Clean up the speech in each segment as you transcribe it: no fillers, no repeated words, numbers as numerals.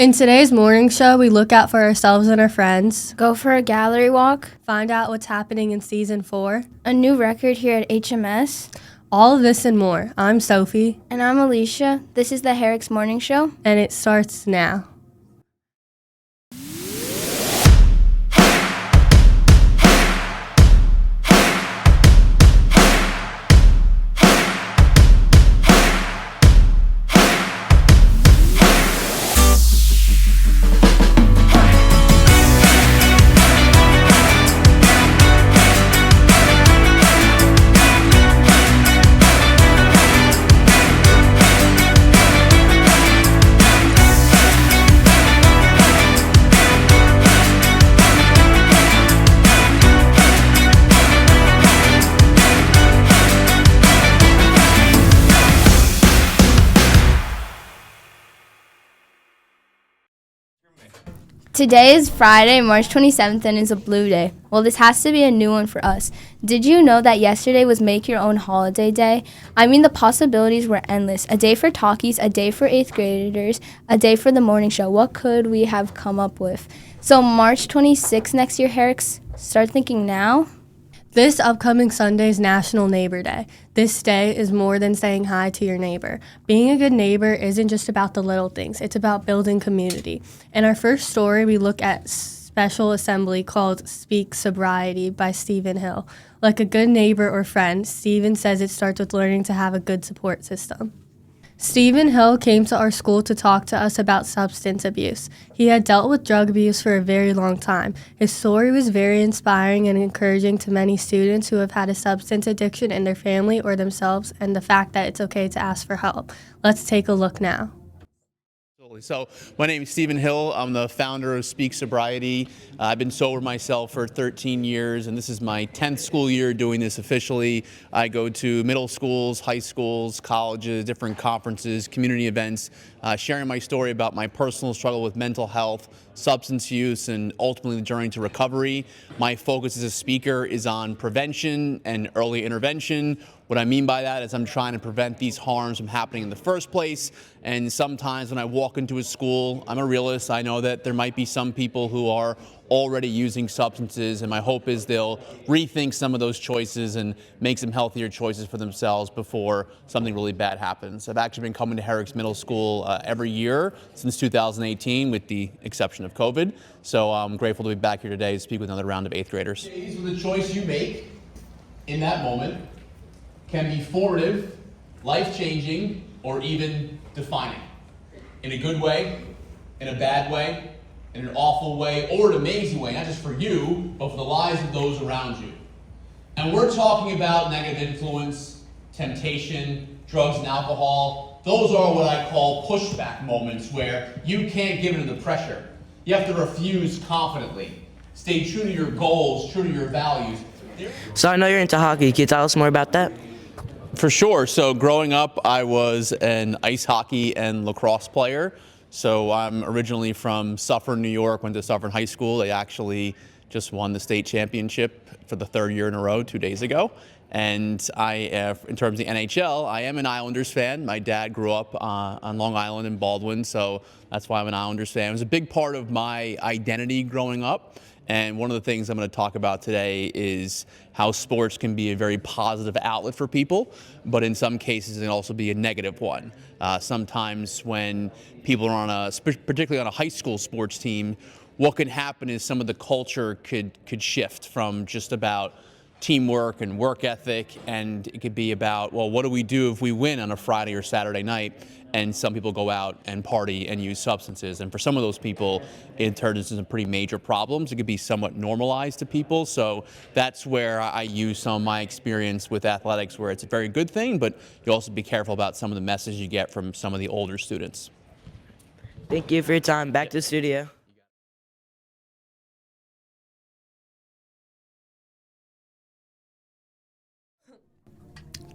In today's morning show, we look out for ourselves and our friends, Go for a gallery walk, find out what's happening in Season 4, a new record here at HMS. all of this and more. I'm Sophie, And I'm Alicia. This is the Herricks Morning Show. and it starts now. Today is Friday, March 27th, and is a blue day. Well, this has to be a new one for us. Did you know that yesterday was Make Your Own Holiday Day? I mean, the possibilities were endless. A day for talkies, a day for 8th graders, a day for the morning show. What could we have come up with? So March 26th next year, Herricks, start thinking now. This upcoming Sunday is National Neighbor Day. This day is more than saying hi to your neighbor. Being a good neighbor isn't just about the little things, it's about building community. In our first story, we look at special assembly called Speak Sobriety by Stephen Hill. Like a good neighbor or friend, Stephen says it starts with learning to have a good support system. Stephen Hill came to our school to talk to us about substance abuse. He had dealt with drug abuse for a very long time. His story was very inspiring and encouraging to many students who have had a substance addiction in their family or themselves, and the fact that it's okay to ask for help. Let's take a look now. So my name is Stephen Hill. I'm the founder of Speak Sobriety. I've been sober myself for 13 years, and this is my 10th school year doing this officially. I go to middle schools, high schools, colleges, different conferences, community events, sharing my story about my personal struggle with mental health, substance use, and ultimately the journey to recovery. My focus as a speaker is on prevention and early intervention. What I mean by that is I'm trying to prevent these harms from happening in the first place. And sometimes when I walk into a school, I'm a realist. I know that there might be some people who are already using substances, and my hope is they'll rethink some of those choices and make some healthier choices for themselves before something really bad happens. I've actually been coming to Herricks Middle School every year since 2018, with the exception of COVID. So I'm grateful to be back here today to speak with another round of 8th graders. The choice you make in that moment can be formative, life-changing, or even defining. In a good way, in a bad way, in an awful way, or an amazing way, not just for you, but for the lives of those around you. And we're talking about negative influence, temptation, drugs and alcohol. Those are what I call pushback moments where you can't give in to the pressure. You have to refuse confidently. Stay true to your goals, true to your values. So I know you're into hockey. Can you tell us more about that? For sure. So growing up, I was an ice hockey and lacrosse player. So I'm originally from Suffern, New York, went to Suffern High School. They actually just won the state championship for the 3rd year in a row 2 days ago. And in terms of the NHL, I am an Islanders fan. My dad grew up on Long Island in Baldwin, so that's why I'm an Islanders fan. It was a big part of my identity growing up. And one of the things I'm going to talk about today is how sports can be a very positive outlet for people, but in some cases it can also be a negative one. Sometimes when people are particularly on a high school sports team, what can happen is some of the culture could shift from just about teamwork and work ethic, and it could be about, well, what do we do if we win on a Friday or Saturday night? And some people go out and party and use substances. And for some of those people, it turns into some pretty major problems. It could be somewhat normalized to people. So that's where I use some of my experience with athletics, where it's a very good thing, but you also be careful about some of the messages you get from some of the older students. Thank you for your time. Back to the studio.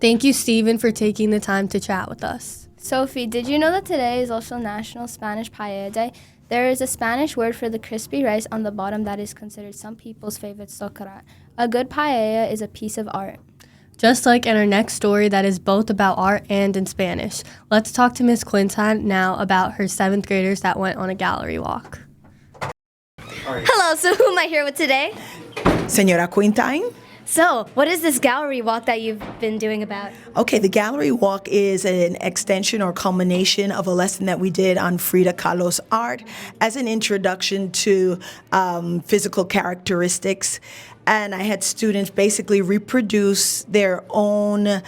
Thank you, Stephen, for taking the time to chat with us. Sophie, did you know that today is also National Spanish Paella Day? There is a Spanish word for the crispy rice on the bottom that is considered some people's favorite socarrat. A good paella is a piece of art. Just like in our next story that is both about art and in Spanish. Let's talk to Miss Clinton now about her 7th graders that went on a gallery walk. Hello, so who am I here with today? Senora Quintine. So, what is this gallery walk that you've been doing about? Okay, the gallery walk is an extension or culmination of a lesson that we did on Frida Kahlo's art as an introduction to physical characteristics. And I had students basically reproduce their own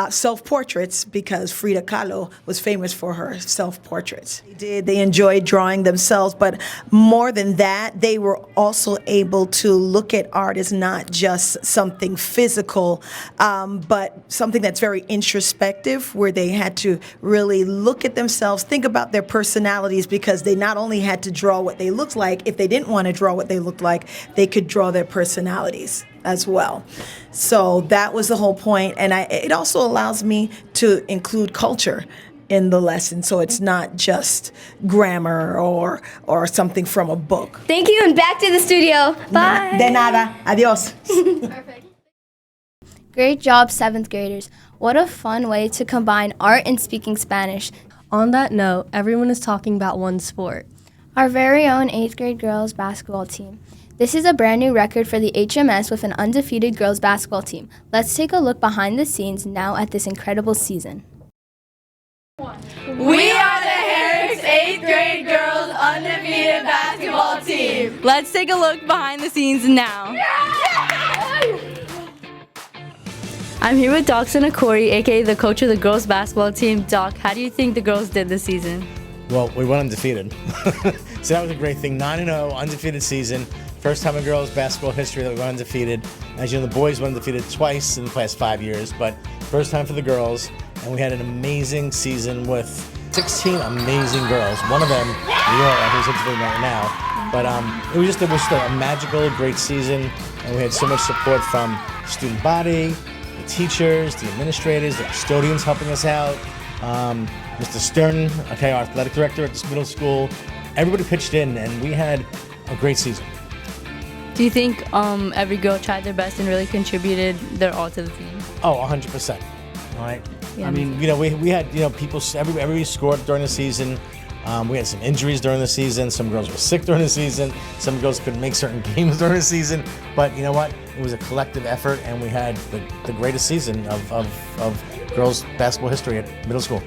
self-portraits because Frida Kahlo was famous for her self-portraits. They enjoyed drawing themselves, but more than that, they were also able to look at art as not just something physical, but something that's very introspective, where they had to really look at themselves, think about their personalities, because they not only had to draw what they looked like, if they didn't want to draw what they looked like, they could draw their personalities as well. So that was the whole point, and it also allows me to include culture in the lesson, so it's not just grammar or something from a book. Thank you, and back to the studio. Bye. De nada. Adios. Perfect. Great job, 7th graders. What a fun way to combine art and speaking Spanish. On that note, everyone is talking about one sport. Our very own 8th grade girls basketball team. This is a brand new record for the HMS with an undefeated girls basketball team. Let's take a look behind the scenes now at this incredible season. We are the Herricks 8th grade girls undefeated basketball team. Let's take a look behind the scenes now. I'm here with Doc Sinacori, aka the coach of the girls basketball team. Doc, how do you think the girls did this season? Well, we went undefeated. So that was a great thing. 9-0, undefeated season. First time in girls basketball history that we went undefeated. As you know, the boys went undefeated twice in the past 5 years, but first time for the girls. And we had an amazing season with 16 amazing girls. One of them, Leora, who's interviewing right now. But it was just a magical, great season. And we had so much support from the student body, the teachers, the administrators, the custodians helping us out. Mr. Stern, okay, our athletic director at this middle school. Everybody pitched in, and we had a great season. Do you think every girl tried their best and really contributed their all to the team? Oh, 100%. All right. Yeah, I mean, you know, we had, you know, people, everybody scored during the season. We had some injuries during the season. Some girls were sick during the season. Some girls couldn't make certain games during the season. But you know what? It was a collective effort, and we had the greatest season of girls basketball history at middle school.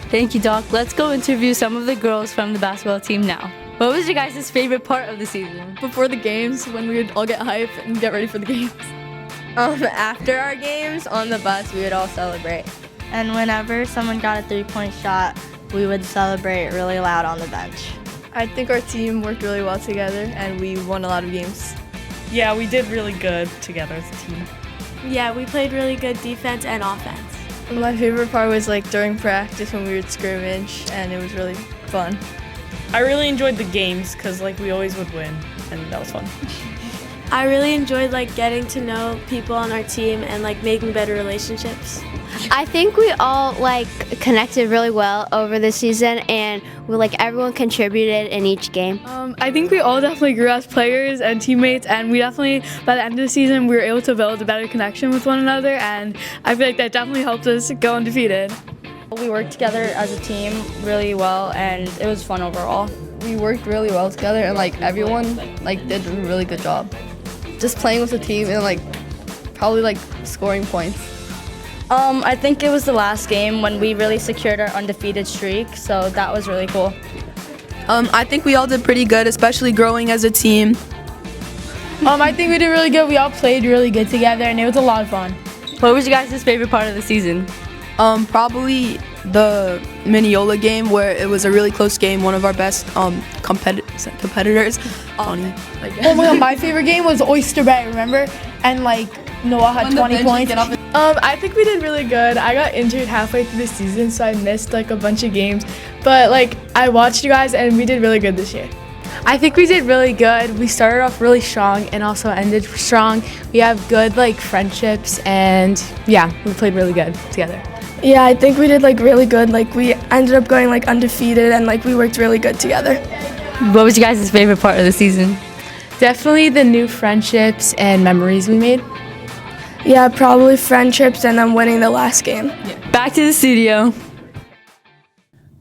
Thank you, Doc. Let's go interview some of the girls from the basketball team now. What was your guys' favorite part of the season? Before the games, when we would all get hype and get ready for the games. After our games, on the bus, we would all celebrate. And whenever someone got a 3-point shot, we would celebrate really loud on the bench. I think our team worked really well together and we won a lot of games. Yeah, we did really good together as a team. Yeah, we played really good defense and offense. My favorite part was like during practice when we would scrimmage, and it was really fun. I really enjoyed the games because like we always would win, and that was fun. I really enjoyed like getting to know people on our team and like making better relationships. I think we all like connected really well over the season, and everyone contributed in each game. I think we all definitely grew as players and teammates, and we definitely, by the end of the season, we were able to build a better connection with one another, and I feel like that definitely helped us go undefeated. We worked together as a team really well, and it was fun overall. We worked really well together, and like everyone did a really good job. Just playing with the team and probably scoring points. I think it was the last game when we really secured our undefeated streak, so that was really cool. I think we all did pretty good, especially growing as a team. I think we did really good. We all played really good together, and it was a lot of fun. What was your guys' favorite part of the season? Probably the Mineola game, where it was a really close game. One of our best competitors. Oh my God, my favorite game was Oyster Bay, remember? And Noah had 20 points. I think we did really good. I got injured halfway through the season, so I missed a bunch of games. But I watched you guys, and we did really good this year. I think we did really good. We started off really strong and also ended strong. We have good friendships, and yeah, we played really good together. Yeah, I think we did really good. We ended up going undefeated, and we worked really good together. What was your guys' favorite part of the season? Definitely the new friendships and memories we made. Yeah, probably friendships and then winning the last game. Back to the studio.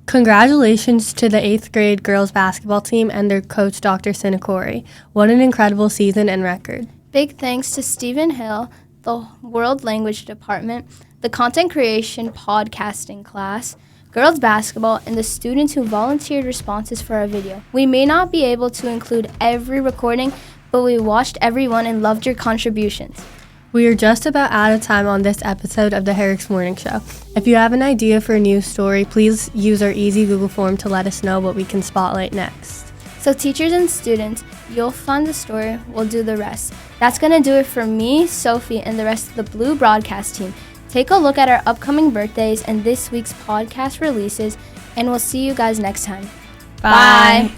Congratulations to the 8th grade girls basketball team and their coach, Dr. Sinacori. What an incredible season and record. Big thanks to Stephen Hill, the World Language Department, the Content Creation Podcasting class, girls basketball, and the students who volunteered responses for our video. We may not be able to include every recording, but we watched everyone and loved your contributions. We are just about out of time on this episode of the Herricks Morning Show. If you have an idea for a news story, please use our easy Google form to let us know what we can spotlight next. So teachers and students, you'll find the story, we'll do the rest. That's going to do it for me, Sophie, and the rest of the Blue Broadcast team. Take a look at our upcoming birthdays and this week's podcast releases, and we'll see you guys next time. Bye.